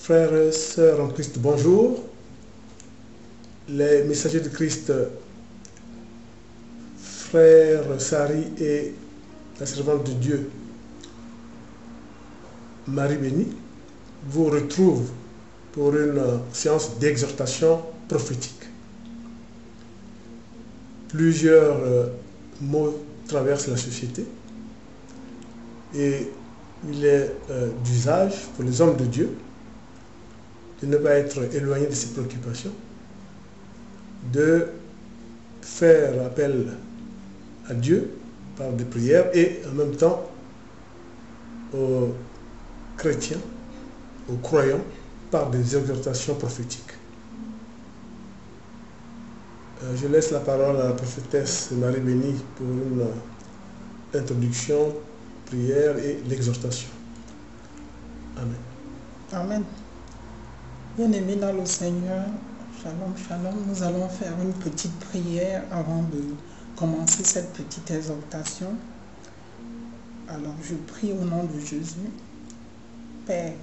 Frères et sœurs en Christ, bonjour. Les messagers de Christ, frère Sari et la servante de Dieu, Marie Bénie, vous retrouvent pour une séance d'exhortation prophétique. Plusieurs maux traversent la société et il est d'usage pour les hommes de Dieu de ne pas être éloignés de ses préoccupations, de faire appel à Dieu par des prières et en même temps aux chrétiens, aux croyants, par des exhortations prophétiques. Je laisse la parole à la prophétesse Marie Bénie pour une introduction, prière et l'exhortation. Amen. Amen. Bien-aimés dans le Seigneur, shalom, shalom, nous allons faire une petite prière avant de commencer cette petite exhortation. Alors, je prie au nom de Jésus. Père,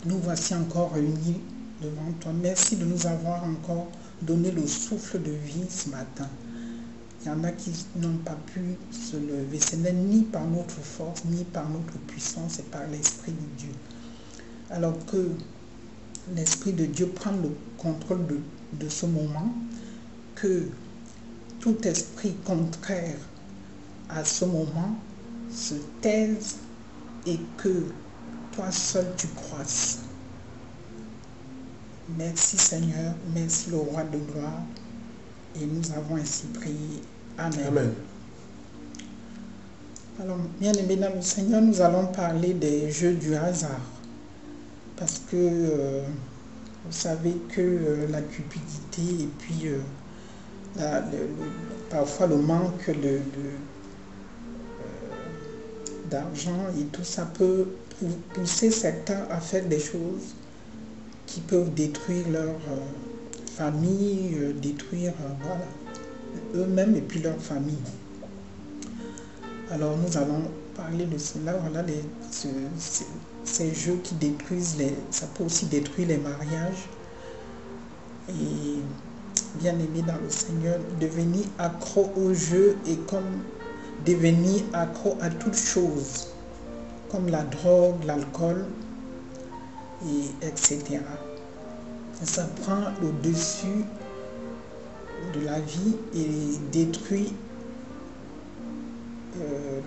nous voici encore réunis devant toi. Merci de nous avoir encore donné le souffle de vie ce matin. Il y en a qui n'ont pas pu se lever. Ce n'est ni par notre force, ni par notre puissance, c'est par l'Esprit de Dieu. Alors que l'Esprit de Dieu prend le contrôle de ce moment, que tout esprit contraire à ce moment se taise et que toi seul tu croisses. Merci Seigneur, merci le Roi de gloire, et nous avons ainsi prié. Amen. Amen. Alors, bien-aimés dans le Seigneur, nous allons parler des jeux du hasard. Parce que vous savez que la cupidité et puis parfois le manque d'argent et tout ça peut pousser certains à faire des choses qui peuvent détruire leur famille, détruire eux-mêmes et puis leur famille. Alors nous allons parler de cela, voilà, ces jeux qui détruisent, ça peut aussi détruire les mariages. Et bien aimé dans le Seigneur, devenir accro aux jeux et comme devenir accro à toutes choses, comme la drogue, l'alcool, et etc. Ça prend le dessus de la vie et détruit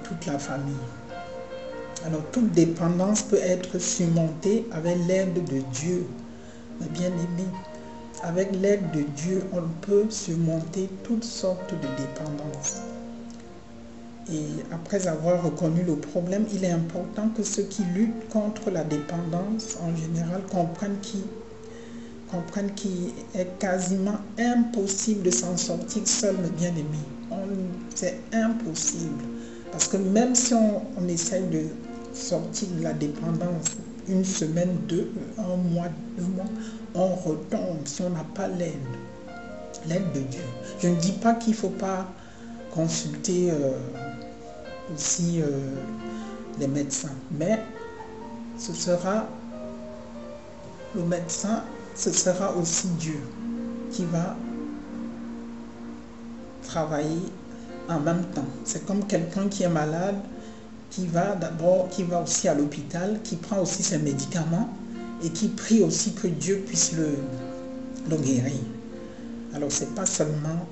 toute la famille. Alors toute dépendance peut être surmontée avec l'aide de Dieu. Mais bien aimé, avec l'aide de Dieu, on peut surmonter toutes sortes de dépendances. Et après avoir reconnu le problème, il est important que ceux qui luttent contre la dépendance, en général, comprennent qu'il est quasiment impossible de s'en sortir seul, mais bien aimé. C'est impossible. Parce que même si on essaye de sortir de la dépendance, une semaine, un mois, 2 mois, on retombe si on n'a pas l'aide de Dieu. Je ne dis pas qu'il ne faut pas consulter aussi les médecins, mais ce sera le médecin, ce sera aussi Dieu qui va travailler en même temps. C'est comme quelqu'un qui est malade, qui va aussi à l'hôpital, qui prend aussi ses médicaments et qui prie aussi que Dieu puisse le guérir. Alors c'est pas seulement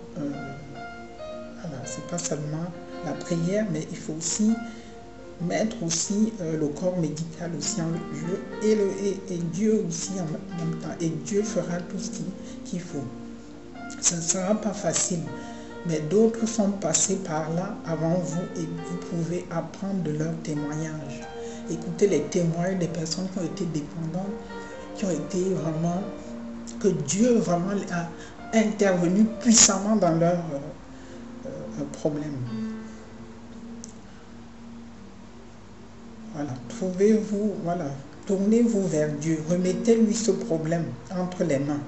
la prière, mais il faut aussi mettre aussi le corps médical aussi en jeu et Dieu aussi en même temps. Et Dieu fera tout ce qu'il faut. Ce ne sera pas facile, mais d'autres sont passés par là avant vous et vous pouvez apprendre de leurs témoignages. Écoutez les témoignages des personnes qui ont été dépendantes, qui ont été vraiment, que Dieu vraiment a intervenu puissamment dans leurs problèmes. Voilà, tournez-vous vers Dieu, remettez-lui ce problème entre les mains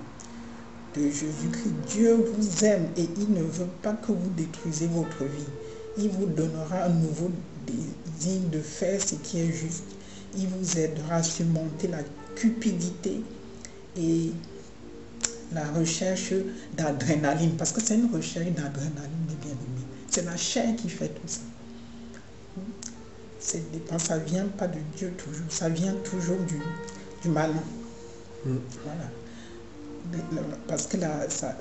de Jésus-Christ. Dieu vous aime et il ne veut pas que vous détruisez votre vie. Il vous donnera un nouveau désir de faire ce qui est juste. Il vous aidera à surmonter cupidité et la recherche d'adrénaline, parce que c'est une recherche d'adrénaline, mes bien-aimés. C'est la chair qui fait tout ça. Ça ne vient pas de Dieu toujours, ça vient toujours du malin. Voilà. Parce que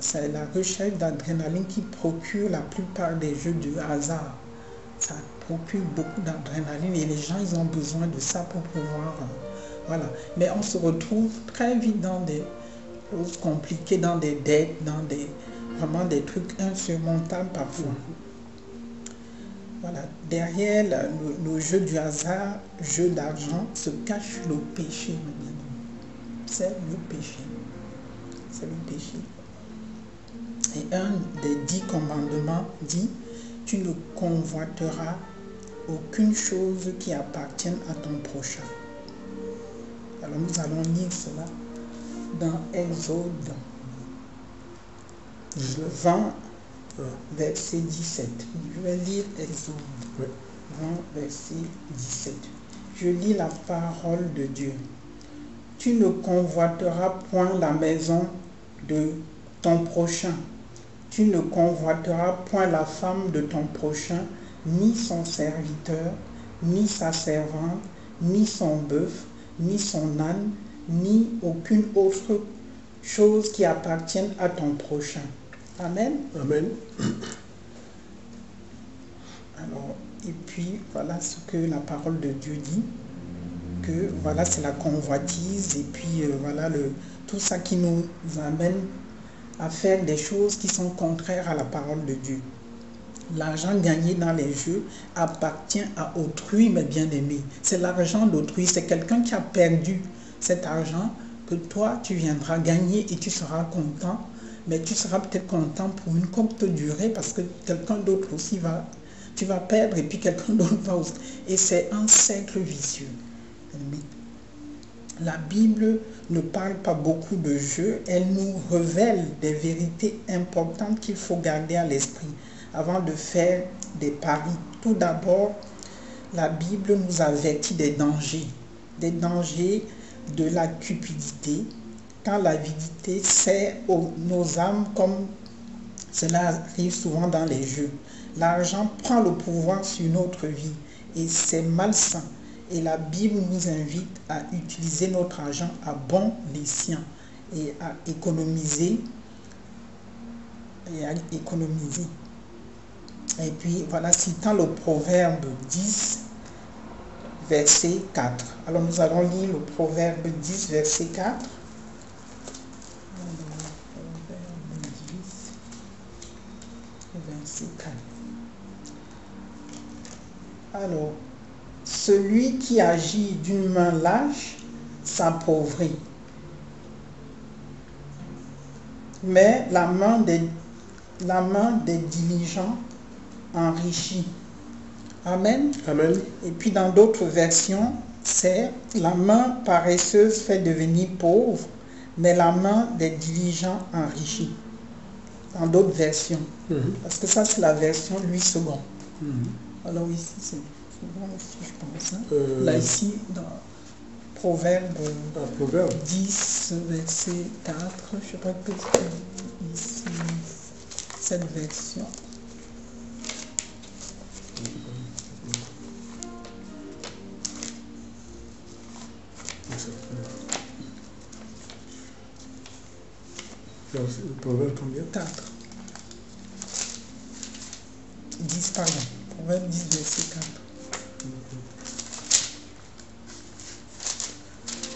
c'est la recherche d'adrénaline qui procure la plupart des jeux de hasard. Ça procure beaucoup d'adrénaline et les gens, ils ont besoin de ça pour pouvoir... voilà. Mais on se retrouve très vite dans des choses compliquées, dans des dettes, vraiment des trucs insurmontables parfois. Voilà. Derrière le jeu du hasard, jeu d'argent, se cache le péché. C'est le péché. C'est le péché. Et un des 10 commandements dit, tu ne convoiteras aucune chose qui appartienne à ton prochain. Alors nous allons lire cela dans Exode 20, verset 17. Je vais lire Exode 20, verset 17. Je lis la parole de Dieu. Tu ne convoiteras point la maison de ton prochain. Tu ne convoiteras point la femme de ton prochain, ni son serviteur, ni sa servante, ni son bœuf, ni son âne, ni aucune autre chose qui appartienne à ton prochain. Amen. Amen. Alors, et puis, voilà ce que la parole de Dieu dit, que voilà, c'est la convoitise, et puis voilà, tout ça qui nous amène à faire des choses qui sont contraires à la parole de Dieu. L'argent gagné dans les jeux appartient à autrui, mes bien-aimés. C'est l'argent d'autrui, c'est quelqu'un qui a perdu cet argent que toi, tu viendras gagner et tu seras content, mais tu seras peut-être content pour une courte durée parce que quelqu'un d'autre aussi tu vas perdre et puis quelqu'un d'autre va aussi. Et c'est un cercle vicieux. La Bible ne parle pas beaucoup de jeux, elle nous révèle des vérités importantes qu'il faut garder à l'esprit avant de faire des paris. Tout d'abord, la Bible nous avertit des dangers de la cupidité, quand l'avidité sert nos âmes comme cela arrive souvent dans les jeux. L'argent prend le pouvoir sur notre vie et c'est malsain. Et la Bible nous invite à utiliser notre argent à bon escient et à économiser. Et puis voilà, citant le Proverbe 10, verset 4. Alors nous allons lire le Proverbe 10, verset 4. Proverbe 10, verset 4. Alors, celui qui agit d'une main lâche s'appauvrit, mais la main des diligents enrichit. Amen. Amen. Et puis dans d'autres versions, c'est la main paresseuse fait devenir pauvre, mais la main des diligents enrichit. Dans d'autres versions. Parce que ça, c'est la version Louis II. Alors ici, c'est bon aussi, je pense. Hein? Là, ici, dans Proverbe 10, verset 4, je ne sais pas que c'est ici, cette version. Le Proverbe combien? 4. 10, pardon. Proverbe 10, verset 4.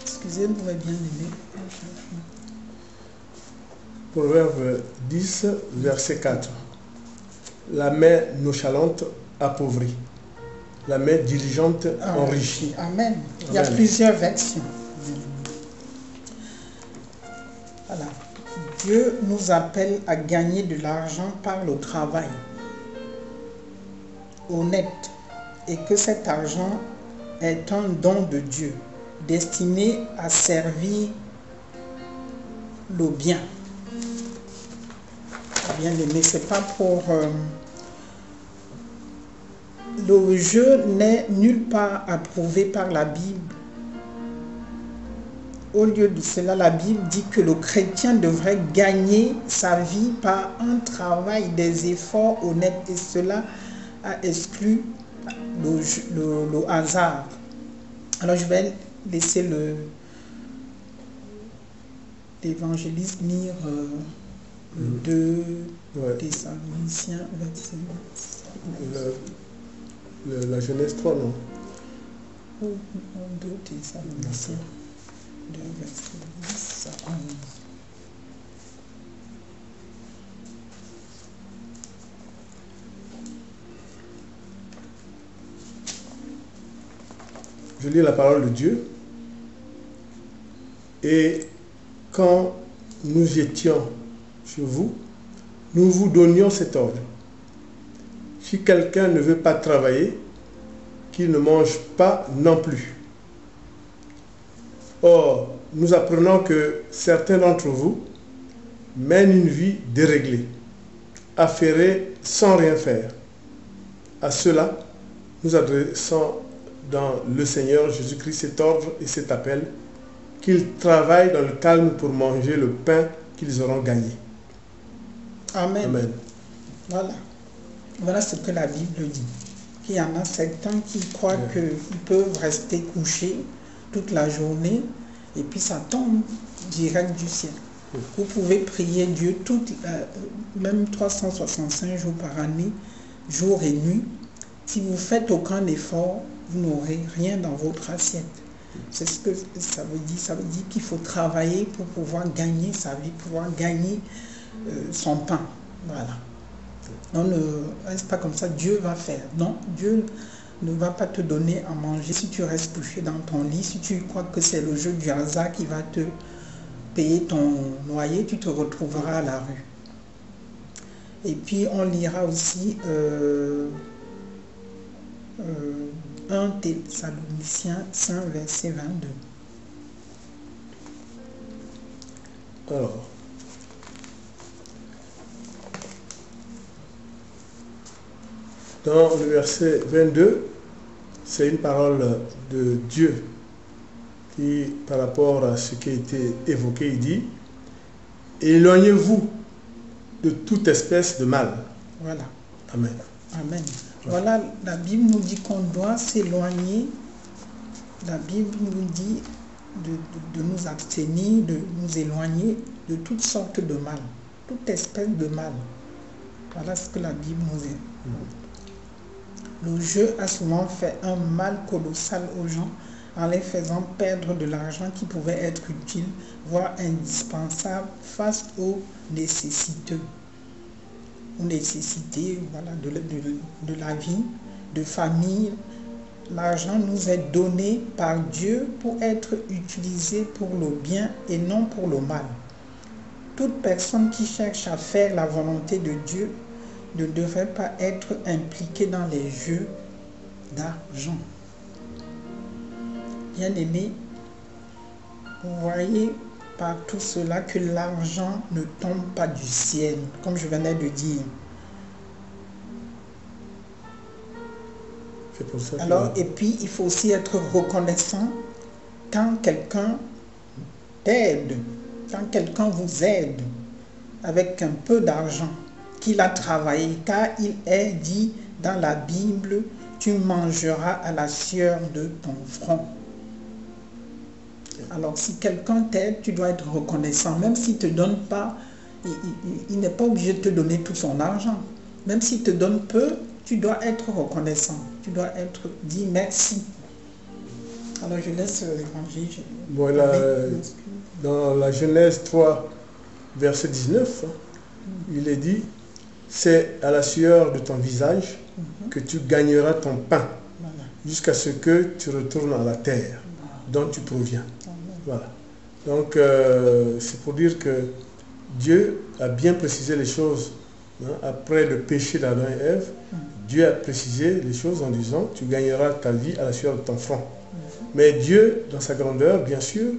Excusez-moi, mes bien-aimés. Proverbe 10, verset 4. La main nonchalante appauvrit, la main diligente enrichit. Amen. Il y a plusieurs versions. Voilà. Dieu nous appelle à gagner de l'argent par le travail honnête et que cet argent est un don de Dieu destiné à servir le bien. Bien aimé, c'est pas pour le jeu n'est nulle part approuvé par la Bible au lieu de cela, la Bible dit que le chrétien devrait gagner sa vie par un travail, des efforts honnêtes. Et cela a exclu le hasard. Alors je vais laisser l'évangéliste lire le 2 Thessaloniciens, verset 10. La Genèse 3, non? 2 Thessaloniciens, 2 verset 10 à 11. Je lis la parole de Dieu. Et quand nous étions chez vous, nous vous donnions cet ordre. Si quelqu'un ne veut pas travailler, qu'il ne mange pas non plus. Or, nous apprenons que certains d'entre vous mènent une vie déréglée, affairée sans rien faire. À cela, nous adressons dans le Seigneur Jésus-Christ cet ordre et cet appel, qu'ils travaillent dans le calme pour manger le pain qu'ils auront gagné. Amen. Amen. Voilà ce que la Bible dit. Il y en a certains qui croient qu'ils peuvent rester couchés toute la journée et puis ça tombe direct du ciel. Vous pouvez prier Dieu même 365 jours par année, jour et nuit. Si vous faites aucun effort, vous n'aurez rien dans votre assiette. C'est ce que ça veut dire. Ça veut dire qu'il faut travailler pour pouvoir gagner sa vie, pouvoir gagner son pain. Voilà. Non, ne reste pas comme ça, Dieu va faire. Non, Dieu ne va pas te donner à manger si tu restes couché dans ton lit, si tu crois que c'est le jeu du hasard qui va te payer ton loyer, tu te retrouveras à la rue. Et puis on lira aussi 1 Thessaloniciens 5, verset 22. Alors, dans le verset 22, c'est une parole de Dieu qui, par rapport à ce qui a été évoqué, il dit « Éloignez-vous de toute espèce de mal. » Voilà. Amen. Amen. Voilà, la Bible nous dit qu'on doit s'éloigner. La Bible nous dit de nous abstenir, de nous éloigner de toutes sortes de mal, toute espèce de mal. Voilà ce que la Bible nous dit. Le jeu a souvent fait un mal colossal aux gens en les faisant perdre de l'argent qui pouvait être utile, voire indispensable face aux nécessiteux. Aux nécessités, voilà, de la vie, de famille. L'argent nous est donné par Dieu pour être utilisé pour le bien et non pour le mal. Toute personne qui cherche à faire la volonté de Dieu ne devrait pas être impliquée dans les jeux d'argent. Bien-aimés, vous voyez par tout cela que l'argent ne tombe pas du ciel, comme je venais de dire. C'est pour ça que... Alors, et puis, il faut aussi être reconnaissant quand quelqu'un t'aide, quand quelqu'un vous aide avec un peu d'argent qu'il a travaillé, car il est dit dans la Bible, tu mangeras à la sueur de ton front. Alors, si quelqu'un t'aide, tu dois être reconnaissant. Même s'il ne te donne pas, il n'est pas obligé de te donner tout son argent. Même s'il te donne peu, tu dois être reconnaissant. Tu dois dit merci. Alors, je laisse l'évangile. Voilà, dans la Genèse 3, verset 19, il est dit, c'est à la sueur de ton visage que tu gagneras ton pain, jusqu'à ce que tu retournes à la terre dont tu proviens. Voilà. Donc, c'est pour dire que Dieu a bien précisé les choses. Après le péché d'Adam et Ève, Dieu a précisé les choses en disant, tu gagneras ta vie à la sueur de ton front. Mais Dieu, dans sa grandeur, bien sûr,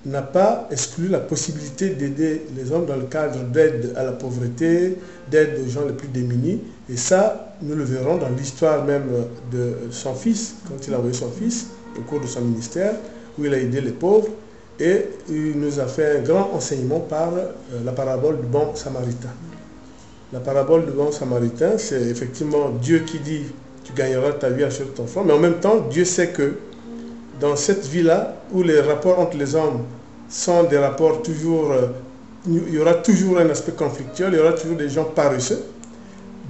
n'a pas exclu la possibilité d'aider les hommes dans le cadre d'aide à la pauvreté, d'aide aux gens les plus démunis. Et ça, nous le verrons dans l'histoire même de son fils, quand il a envoyé son fils au cours de son ministère, où il a aidé les pauvres. Et il nous a fait un grand enseignement par la parabole du bon samaritain. La parabole du bon samaritain, c'est effectivement Dieu qui dit tu gagneras ta vie à acheter ton front, mais en même temps, Dieu sait que dans cette vie-là, où les rapports entre les hommes sont des rapports toujours, il y aura toujours un aspect conflictuel, il y aura toujours des gens paresseux,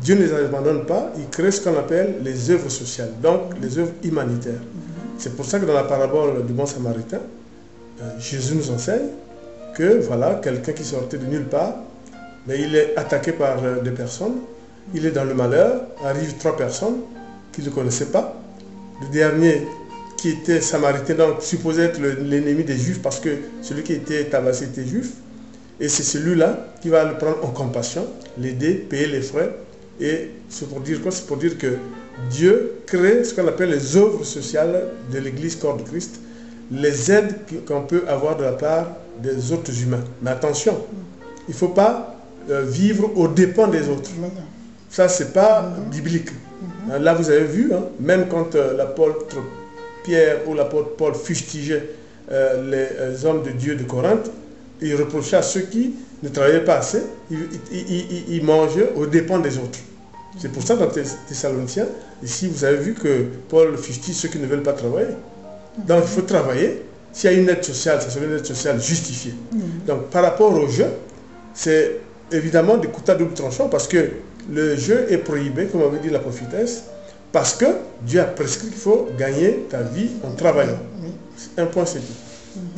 Dieu ne les abandonne pas, il crée ce qu'on appelle les œuvres sociales, donc les œuvres humanitaires. C'est pour ça que dans la parabole du bon samaritain, Jésus nous enseigne que voilà, quelqu'un qui sortait de nulle part, mais il est attaqué par des personnes, il est dans le malheur, arrivent 3 personnes qui ne le connaissaient pas. Le dernier qui était samaritain, donc supposé être l'ennemi des Juifs, parce que celui qui était tabassé était juif, et c'est celui-là qui va le prendre en compassion, l'aider, payer les frais. Et c'est pour dire quoi? C'est pour dire que Dieu crée ce qu'on appelle les œuvres sociales de l'Église corps de Christ, les aides qu'on peut avoir de la part des autres humains. Mais attention, il ne faut pas vivre aux dépens des autres. Ça, ce n'est pas biblique. Là, vous avez vu, hein, même quand l'apôtre Pierre ou l'apôtre Paul fustigeaient les hommes de Dieu de Corinthe, il reprochait à ceux qui ne travaillaient pas assez, ils mangeaient aux dépens des autres. C'est pour ça, dans Thessaloniciens, ici, vous avez vu que Paul fustige ceux qui ne veulent pas travailler. Donc, il faut travailler. S'il y a une aide sociale, ça serait une aide sociale justifiée. Donc, par rapport au jeu, c'est évidemment des couteaux à double tranchant parce que le jeu est prohibé, comme avait dit la prophétesse, parce que Dieu a prescrit qu'il faut gagner ta vie en travaillant. Un point, c'est tout.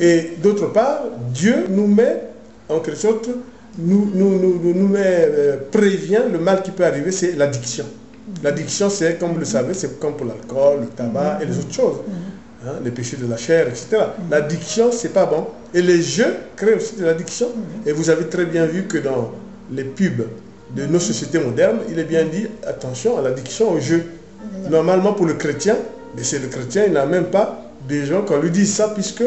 Et d'autre part, Dieu nous met, en quelque sorte, prévient le mal qui peut arriver, c'est l'addiction. L'addiction, c'est, comme vous le savez, c'est comme pour l'alcool, le tabac et les autres choses. Hein, les péchés de la chair, etc. L'addiction, c'est pas bon. Et les jeux créent aussi de l'addiction. Et vous avez très bien vu que dans les pubs de nos sociétés modernes, il est bien dit, attention à l'addiction au jeu. Normalement, pour le chrétien, mais c'est le chrétien, il n'a même pas des gens qu'on lui dise ça, puisque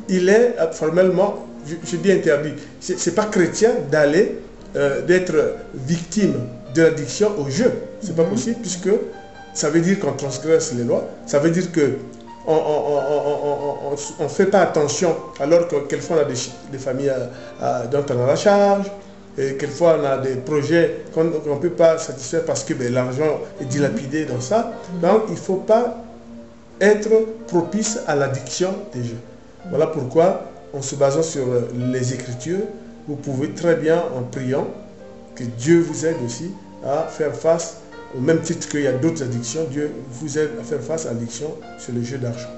il est formellement, je dis interdit. C'est pas chrétien d'aller, d'être victime de l'addiction au jeu. C'est pas possible, puisque ça veut dire qu'on transgresse les lois. Ça veut dire que on ne fait pas attention, alors que quelquefois on a des familles dont on a la charge, et quelquefois on a des projets qu'on ne peut pas satisfaire parce que l'argent est dilapidé dans ça. Donc il ne faut pas être propice à l'addiction des jeux. Voilà pourquoi, en se basant sur les Écritures, vous pouvez très bien, en priant, que Dieu vous aide aussi à faire face, au même titre qu'il y a d'autres addictions, Dieu vous aide à faire face à l'addiction sur le jeu d'argent.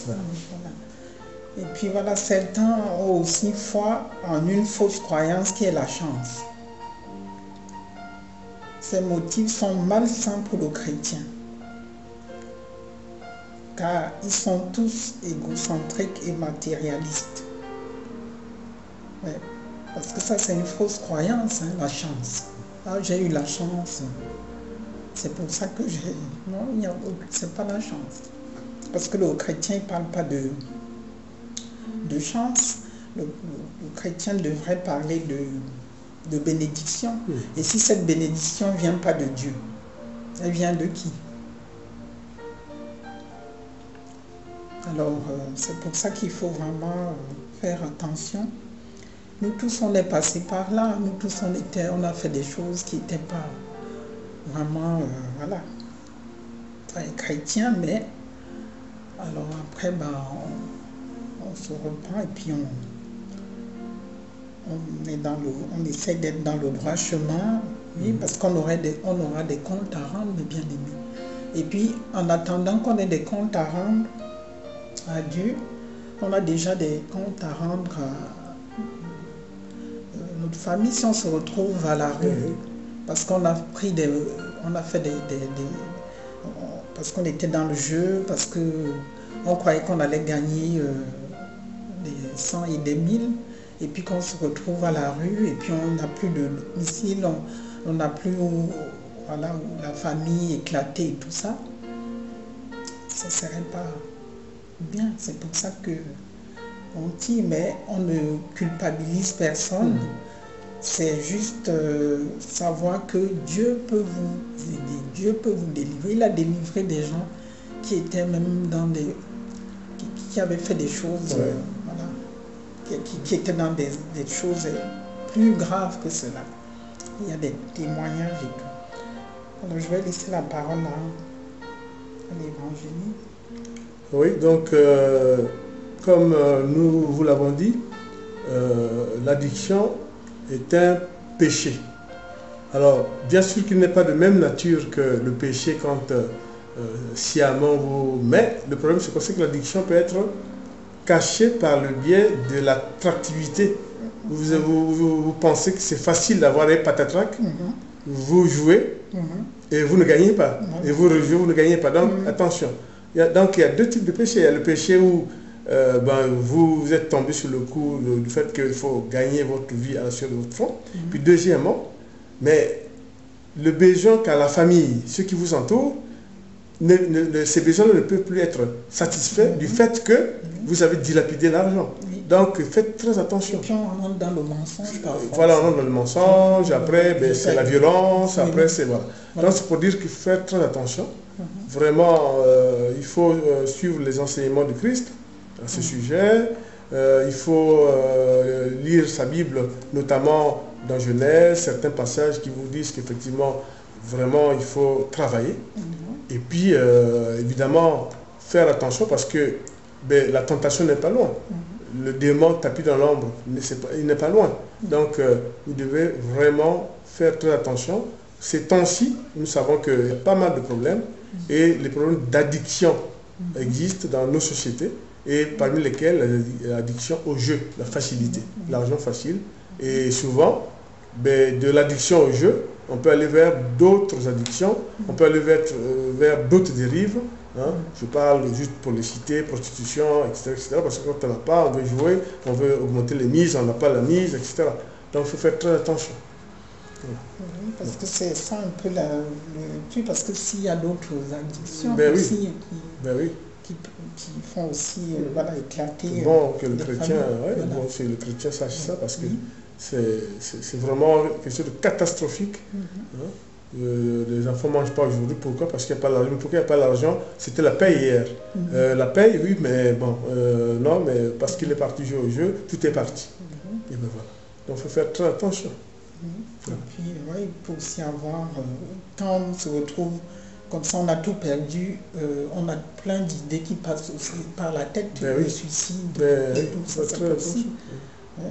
Voilà. Et puis voilà, certains ont aussi foi en une fausse croyance qui est la chance. Ces motifs sont malsains pour le chrétien, car ils sont tous égocentriques et matérialistes. Ouais, parce que ça, c'est une fausse croyance, hein, la chance. Ah, j'ai eu la chance. C'est pour ça que j'ai... Non, c'est pas la chance. Parce que le chrétien ne parle pas de chance. Le chrétien devrait parler de bénédiction. Et si cette bénédiction ne vient pas de Dieu, elle vient de qui? Alors, c'est pour ça qu'il faut vraiment faire attention. Nous tous, on est passés par là. Nous tous, on a fait des choses qui n'étaient pas vraiment, voilà, très chrétiens, mais alors après, on se reprend et puis on essaie d'être dans le droit chemin, oui, parce qu'on aura des comptes à rendre, mes bien-aimés. Et puis, en attendant qu'on ait des comptes à rendre à Dieu, on a déjà des comptes à rendre à notre famille si on se retrouve à la rue, parce qu'on a pris parce qu'on était dans le jeu, parce qu'on croyait qu'on allait gagner des 100 et des 1000, et puis qu'on se retrouve à la rue, et puis on n'a plus de domicile, on n'a plus, voilà, la famille éclatée et tout ça. Ça ne serait pas bien. C'est pour ça que on dit, mais on ne culpabilise personne. C'est juste savoir que Dieu peut vous aider, Dieu peut vous délivrer. Il a délivré des gens qui étaient même dans qui avaient fait des choses. qui étaient dans des choses plus graves que cela. Il y a des témoignages et tout. Alors je vais laisser la parole à l'évangéliste. Oui, donc comme nous vous l'avons dit, l'addiction est un péché. Alors, bien sûr qu'il n'est pas de même nature que le péché quand sciemment vous... Mais le problème, c'est que l'addiction peut être cachée par le biais de l'attractivité. Vous pensez que c'est facile d'avoir des patatrac, vous jouez et vous ne gagnez pas. Et vous rejouez, vous ne gagnez pas. Donc, attention. Donc, il y a deux types de péchés. Il y a le péché où vous êtes tombé sur le coup du fait qu'il faut gagner votre vie à la suite de votre front. Puis deuxièmement, mais le besoin qu'a la famille, ceux qui vous entourent, ces besoins ne peuvent plus être satisfaits du fait que vous avez dilapidé l'argent. Donc faites très attention. Et puis on rentre dans le mensonge parfois. Voilà, on rentre dans le mensonge, après c'est la violence, après c'est... Voilà. Donc c'est pour dire qu'il faut faire très attention. Vraiment, il faut suivre les enseignements de Christ à ce sujet. Il faut lire sa Bible, notamment dans Genèse, certains passages qui vous disent qu'effectivement, vraiment, il faut travailler. Et puis, évidemment, faire attention parce que la tentation n'est pas loin. Le démon tapis dans l'ombre, il n'est pas loin. Donc, vous devez vraiment faire très attention. Ces temps-ci, nous savons qu'il y a pas mal de problèmes et les problèmes d'addiction existent dans nos sociétés et parmi lesquels l'addiction au jeu, la facilité, l'argent facile. Et souvent, de l'addiction au jeu, on peut aller vers d'autres addictions, on peut aller vers d'autres dérives. Hein. Je parle juste pour les citer, prostitution, etc., parce que quand on n'a pas, on veut jouer, on veut augmenter les mises, on n'a pas la mise, etc. Donc il faut faire très attention. Oui, parce que c'est ça un peu le truc, parce que s'il y a d'autres addictions aussi qui font aussi éclater. C'est bon que le chrétien, le chrétien sache ça, parce que c'est vraiment quelque chose de catastrophique. Les enfants ne mangent pas aujourd'hui. Pourquoi? Parce qu'il n'y a pas l'argent. Pourquoi il n'y a pas l'argent? C'était la paye hier. La paye, oui, mais bon, non, mais parce qu'il est parti jouer au jeu, tout est parti. Et ben voilà. Donc il faut faire très attention. Et puis, il peut aussi avoir, quand on se retrouve comme ça, on a tout perdu, on a plein d'idées qui passent aussi par la tête, le suicide, tout ça, ça peut aussi. Il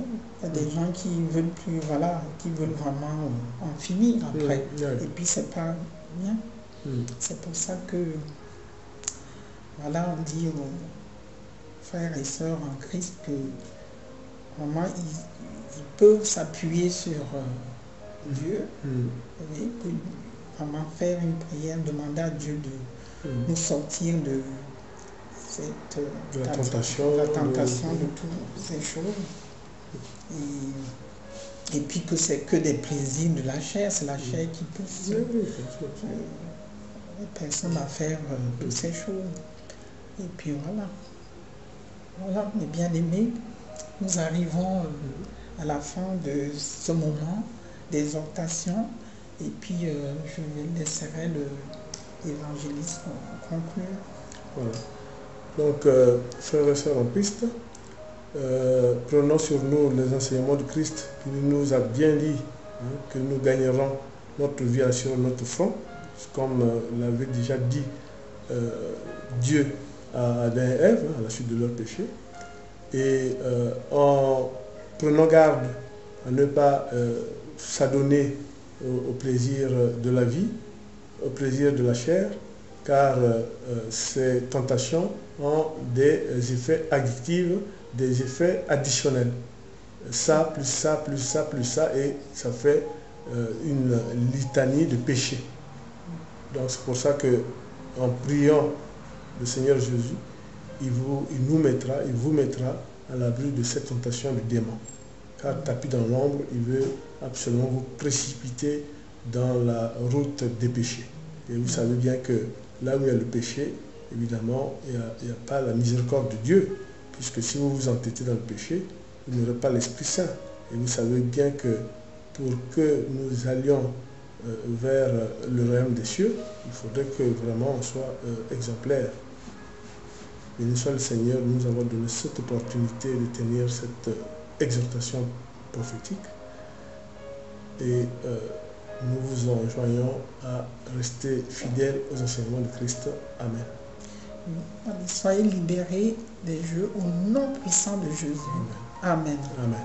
y a des gens qui veulent plus, qui veulent vraiment en finir après. Et puis c'est pas bien. C'est pour ça que, on dit aux frères et sœurs en Christ que vraiment ils peuvent s'appuyer sur Dieu, pour vraiment faire une prière, demander à Dieu de nous sortir de la tentation, de toutes ces choses. Et puis que c'est que des plaisirs de la chair, c'est la chair qui pousse les personnes à faire toutes ces choses. Et puis voilà, mes bien-aimés, nous arrivons à la fin de ce moment d'exhortation, et puis je laisserai l'évangéliste conclure. Voilà. Donc, frères et sœurs en Christ, prenons sur nous les enseignements de Christ qui nous a bien dit que nous gagnerons notre vie sur notre front, comme l'avait déjà dit Dieu à Adam et Ève à la suite de leur péché, et en prenant garde à ne pas s'adonner au plaisir de la vie, au plaisir de la chair, car ces tentations ont des effets addictifs, des effets additionnels. Ça, plus ça, plus ça, plus ça, et ça fait une litanie de péchés. Donc c'est pour ça que, en priant le Seigneur Jésus, il vous mettra à l'abri de cette tentation du démon. Car tapis dans l'ombre, il veut absolument vous précipiter dans la route des péchés. Et vous savez bien que là où il y a le péché, évidemment, il n'y a pas la miséricorde de Dieu, puisque si vous vous entêtez dans le péché, vous n'aurez pas l'Esprit Saint. Et vous savez bien que pour que nous allions vers le royaume des cieux, il faudrait que vraiment on soit exemplaire. Béni soit le Seigneur de nous avoir donné cette opportunité de tenir cette exhortation prophétique. Et nous vous enjoignons à rester fidèles aux enseignements de Christ. Amen. Soyez libérés des jeux au nom puissant de Jésus. Amen. Amen.